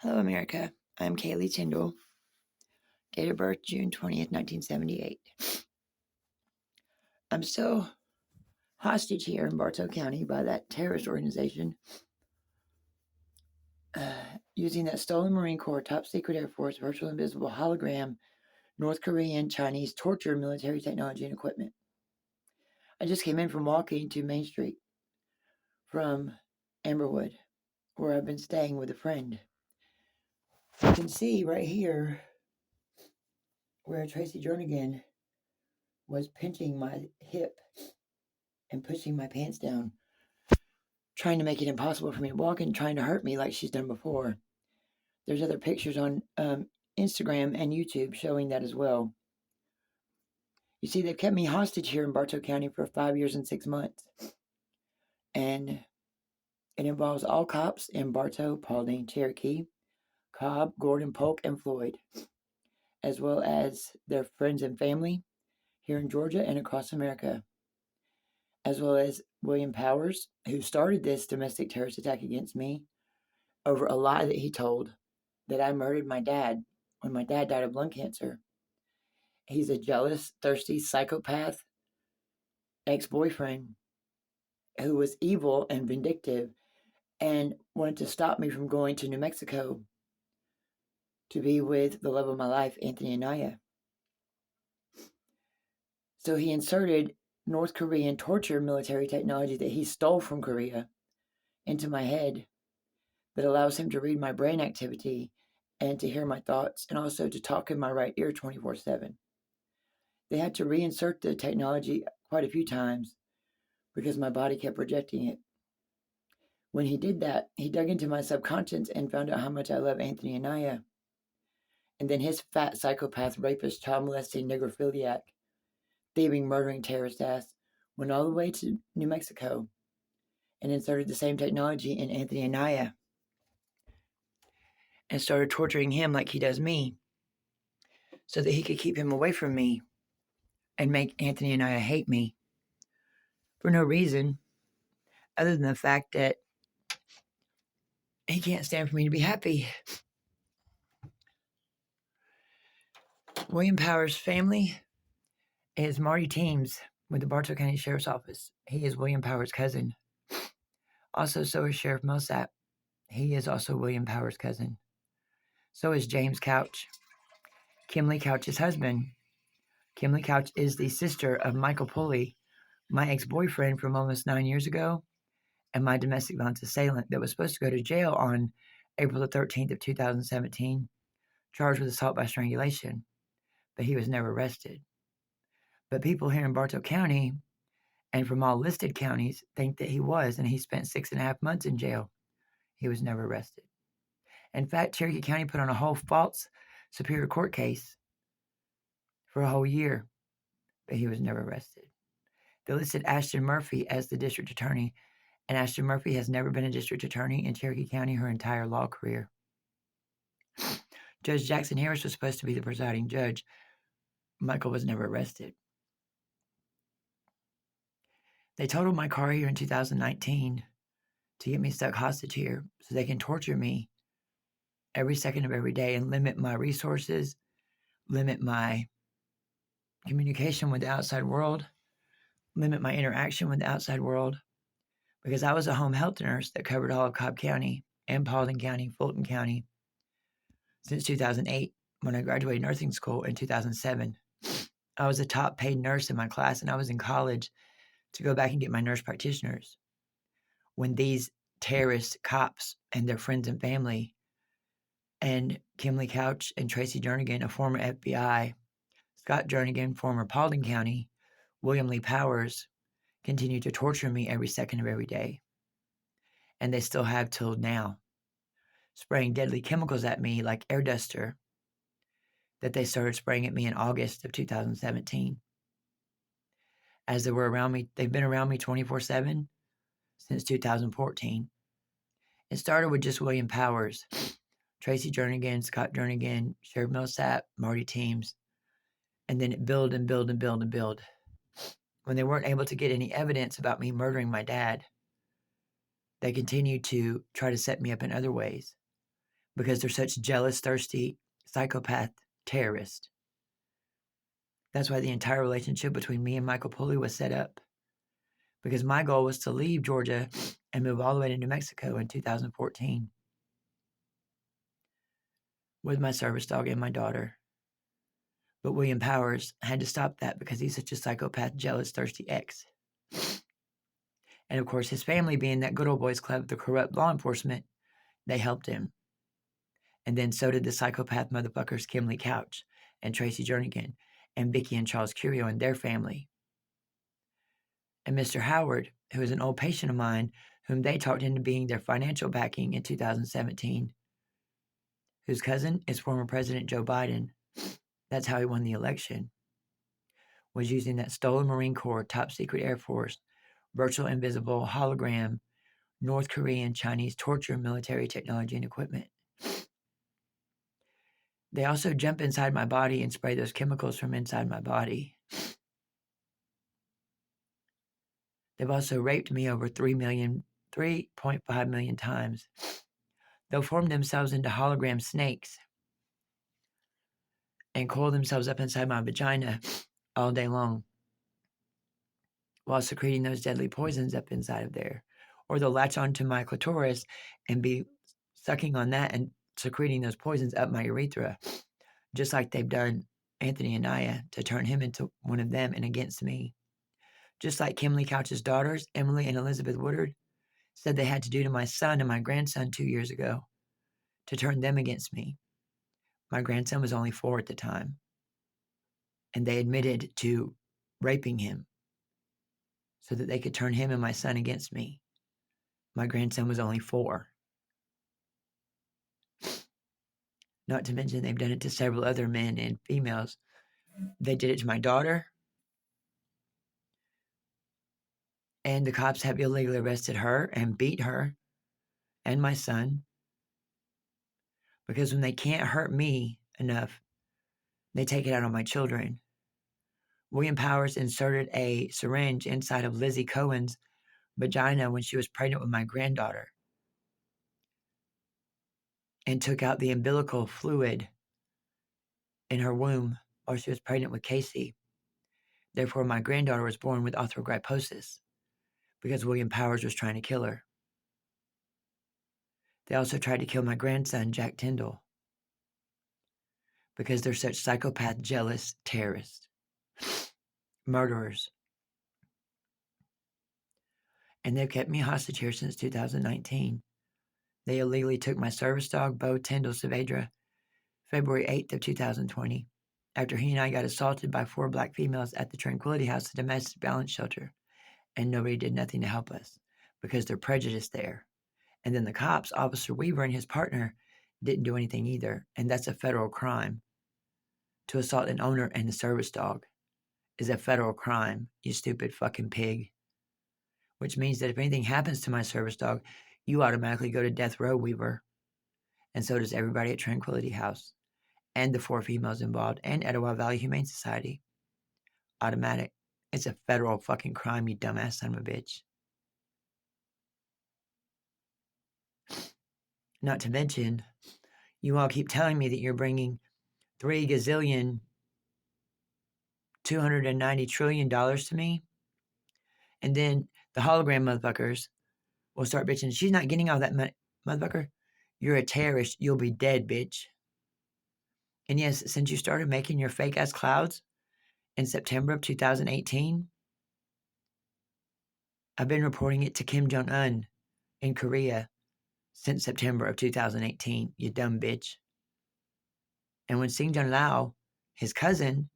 Hello, America. I'm Kaylee Tyndall. Date of birth June 20th, 1978. I'm still hostage here in Bartow County by that terrorist organization using that stolen Marine Corps top secret Air Force virtual invisible hologram North Korean Chinese torture military technology and equipment. I just came in from walking to Main Street from Amberwood, where I've been staying with a friend. You can see right here where Tracy Jernigan was pinching my hip and pushing my pants down, trying to make it impossible for me to walk and trying to hurt me like she's done before. There's other pictures on Instagram and YouTube showing that as well. You see, they've kept me hostage here in Bartow County for 5 years and 6 months. And it involves all cops in Bartow, Paulding, Cherokee, Cobb, Gordon, Polk, and Floyd, as well as their friends and family here in Georgia and across America, as well as William Powers, who started this domestic terrorist attack against me over a lie that he told that I murdered my dad when my dad died of lung cancer. He's a jealous, thirsty, psychopath ex boyfriend who was evil and vindictive and wanted to stop me from going to New Mexico to be with the love of my life, Anthony Anaya. So he inserted North Korean torture military technology that he stole from Korea into my head that allows him to read my brain activity and to hear my thoughts and also to talk in my right ear 24/7. They had to reinsert the technology quite a few times because my body kept rejecting it. When he did that, he dug into my subconscious and found out how much I love Anthony Anaya. And then his fat psychopath, rapist, child molesting, necrophiliac, thieving, murdering terrorist ass went all the way to New Mexico and inserted the same technology in Anthony Anaya and started torturing him like he does me so that he could keep him away from me and make Anthony Anaya hate me for no reason other than the fact that he can't stand for me to be happy. William Powers' family is Marty Teams with the Bartow County Sheriff's Office. He is William Powers' cousin. Also, so is Sheriff Millsap. He is also William Powers' cousin. So is James Couch, Kimley Couch's husband. Kimley Couch is the sister of Michael Pulley, my ex-boyfriend from almost 9 years ago, and my domestic violence assailant that was supposed to go to jail on April the 13th of 2017, charged with assault by strangulation, but he was never arrested. But people here in Bartow County and from all listed counties think that he was, and he spent 6.5 months in jail. He was never arrested. In fact, Cherokee County put on a whole false Superior Court case for a whole year, but he was never arrested. They listed Ashton Murphy as the district attorney, and Ashton Murphy has never been a district attorney in Cherokee County her entire law career. Judge Jackson Harris was supposed to be the presiding judge. Michael was never arrested. They totaled my car here in 2019 to get me stuck hostage here so they can torture me every second of every day and limit my resources, limit my communication with the outside world, limit my interaction with the outside world, because I was a home health nurse that covered all of Cobb County and Paulding County, Fulton County since 2008 when I graduated nursing school in 2007. I was a top paid nurse in my class, and I was in college to go back and get my nurse practitioners when these terrorist cops and their friends and family and Kimley Couch and Tracy Jernigan, a former FBI, Scott Jernigan, former Paulding County, William Lee Powers, continued to torture me every second of every day. And they still have till now, spraying deadly chemicals at me like air duster that they started spraying at me in August of 2017. As they were around me, they've been around me 24/7 since 2014. It started with just William Powers, Tracy Jernigan, Scott Jernigan, Sheriff Millsap, Marty Teams, and then it built and built and built and built. When they weren't able to get any evidence about me murdering my dad, they continued to try to set me up in other ways. because they're such jealous, thirsty, psychopath terrorists. That's why the entire relationship between me and Michael Pulley was set up. Because my goal was to leave Georgia and move all the way to New Mexico in 2014 with my service dog and my daughter. But William Powers had to stop that because he's such a psychopath, jealous, thirsty ex. And of course, his family, being that good old boys club, the corrupt law enforcement, they helped him. And then so did the psychopath motherfuckers Kimley Couch and Tracy Jernigan and Vicky and Charles Curio and their family. And Mr. Howard, who is an old patient of mine, whom they talked into being their financial backing in 2017, whose cousin is former President Joe Biden. That's how he won the election, was using that stolen Marine Corps, top secret Air Force, virtual invisible hologram, North Korean, Chinese torture, military technology, and equipment. They also jump inside my body and spray those chemicals from inside my body. They've also raped me over 3.5 million times. They'll form themselves into hologram snakes and coil themselves up inside my vagina all day long while secreting those deadly poisons up inside of there. Or they'll latch onto my clitoris and be sucking on that and secreting those poisons up my urethra, just like they've done Anthony Anaya to turn him into one of them and against me. Just like Kimley Couch's daughters, Emily and Elizabeth Woodard, said they had to do to my son and my grandson 2 years ago to turn them against me. My grandson was only 4 at the time, and they admitted to raping him so that they could turn him and my son against me. My grandson was only 4. Not to mention they've done it to several other men and females. They did it to my daughter, and the cops have illegally arrested her and beat her and my son because when they can't hurt me enough, they take it out on my children. William Powers inserted a syringe inside of Lizzie Cohen's vagina when she was pregnant with my granddaughter and took out the umbilical fluid in her womb while she was pregnant with Casey. Therefore, my granddaughter was born with arthrogryposis because William Powers was trying to kill her. They also tried to kill my grandson, Jack Tyndall, because they're such psychopath, jealous terrorists, murderers. And they've kept me hostage here since 2019. They illegally took my service dog, Bo Tyndall Saavedra, February 8th of 2020, after he and I got assaulted by 4 black females at the Tranquility House, a domestic violence shelter, and nobody did nothing to help us because they're prejudiced there. And then the cops, Officer Weaver and his partner, didn't do anything either, and that's a federal crime. To assault an owner and a service dog is a federal crime, you stupid fucking pig. Which means that if anything happens to my service dog, you automatically go to death row, Weaver. And so does everybody at Tranquility House, and the 4 females involved, and Etowah Valley Humane Society. Automatic. It's a federal fucking crime, you dumbass son of a bitch. Not to mention, you all keep telling me that you're bringing $3 gazillion, $290 trillion to me. And then the hologram motherfuckers will start bitching. She's not getting all that money. Motherfucker, you're a terrorist. You'll be dead, bitch. And yes, since you started making your fake ass clouds in September of 2018, I've been reporting it to Kim Jong-un in Korea since September of 2018, you dumb bitch. And when Sing Jun Lao, his cousin,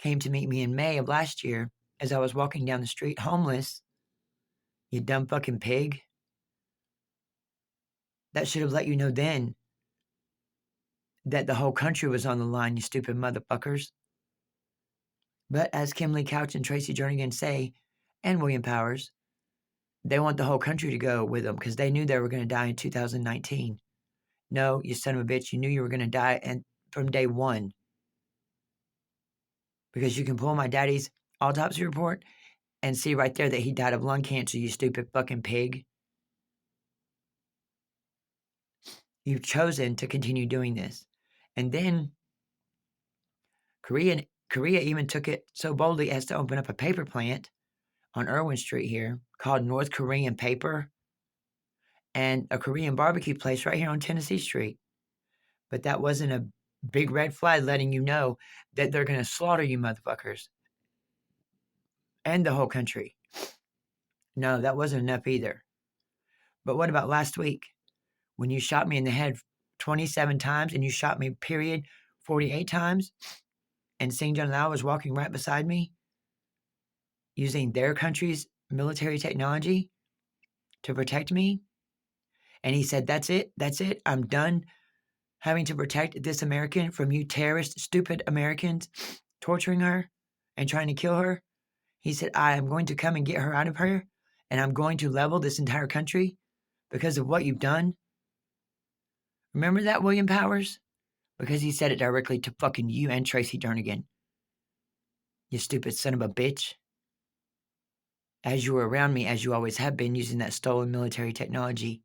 came to meet me in May of last year as I was walking down the street homeless, you dumb fucking pig, that should have let you know then that the whole country was on the line, you stupid motherfuckers. But as Kimley Couch and Tracy Jernigan say, and William Powers, they want the whole country to go with them because they knew they were going to die in 2019. No, you son of a bitch, you knew you were going to die and from day one. Because you can pull my daddy's autopsy report and see right there that he died of lung cancer, you stupid fucking pig. You've chosen to continue doing this. And then Korea even took it so boldly as to open up a paper plant on Irwin Street here called North Korean Paper and a Korean barbecue place right here on Tennessee Street. But that wasn't a big red flag letting you know that they're going to slaughter you motherfuckers and the whole country. No, that wasn't enough either. But what about last week when you shot me in the head 27 times and you shot me, period, 48 times? And Sing Jun Lao was walking right beside me using their country's military technology to protect me. And he said, that's it. I'm done having to protect this American from you terrorist, stupid Americans torturing her and trying to kill her. He said, I am going to come and get her out of here, and I'm going to level this entire country because of what you've done. Remember that, William Powers? Because he said it directly to fucking you and Tracy Jernigan. You stupid son of a bitch. As you were around me, as you always have been, using that stolen military technology.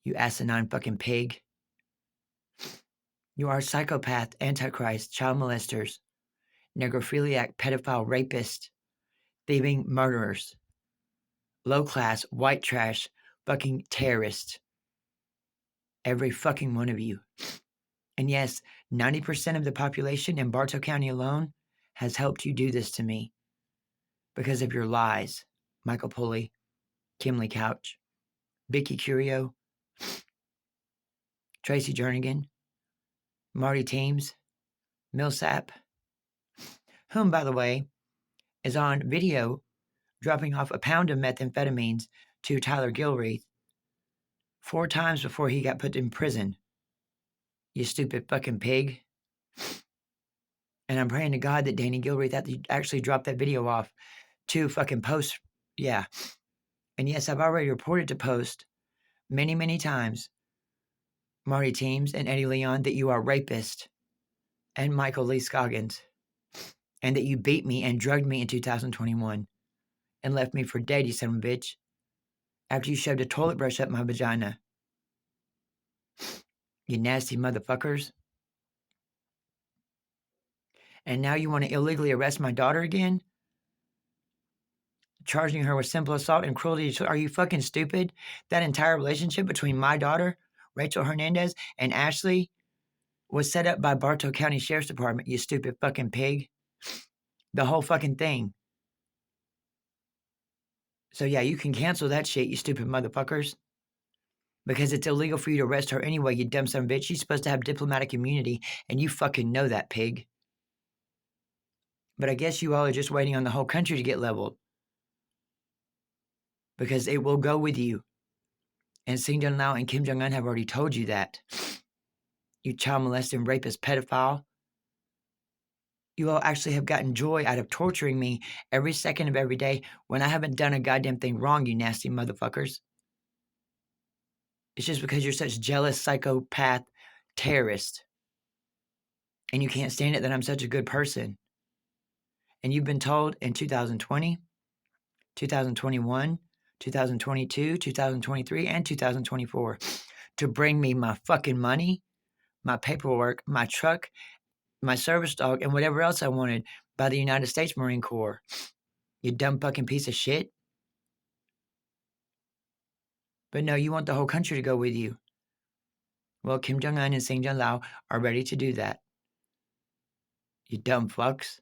You asinine fucking pig. You are a psychopath, antichrist, child molesters, necrophiliac, pedophile, rapist, thieving murderers, low-class, white trash, fucking terrorists. Every fucking one of you. And yes, 90% of the population in Bartow County alone has helped you do this to me because of your lies. Michael Pulley, Kimley Couch, Vicky Curio, Tracy Jernigan, Marty Teams, Millsap, whom, by the way, is on video dropping off a pound of methamphetamines to Tyler Gilreath 4 times before he got put in prison. You stupid fucking pig. And I'm praying to God that Danny Gilreath actually dropped that video off to fucking Post. Yeah. And yes, I've already reported to Post many, many times, Marty Teams and Eddie Leon, that you are rapist and Michael Lee Scoggins, and that you beat me and drugged me in 2021 and left me for dead, you son of a bitch, after you shoved a toilet brush up my vagina. You nasty motherfuckers. And now you want to illegally arrest my daughter again? Charging her with simple assault and cruelty. Are you fucking stupid? That entire relationship between my daughter, Rachel Hernandez, and Ashley was set up by Bartow County Sheriff's Department, you stupid fucking pig. The whole fucking thing. So yeah, you can cancel that shit, you stupid motherfuckers. Because it's illegal for you to arrest her anyway, you dumb son of a bitch. She's supposed to have diplomatic immunity, and you fucking know that, pig. But I guess you all are just waiting on the whole country to get leveled. Because it will go with you. And Sing Jun Lao and Kim Jong-un have already told you that. You child molesting, rapist, pedophile. You all actually have gotten joy out of torturing me every second of every day when I haven't done a goddamn thing wrong, you nasty motherfuckers. It's just because you're such jealous, psychopath, terrorist. And you can't stand it that I'm such a good person. And you've been told in 2020, 2021, 2022, 2023, and 2024 to bring me my fucking money, my paperwork, my truck, my service dog, and whatever else I wanted by the United States Marine Corps. You dumb fucking piece of shit. But no, you want the whole country to go with you. Well, Kim Jong-un and Sing Jun Lao are ready to do that. You dumb fucks.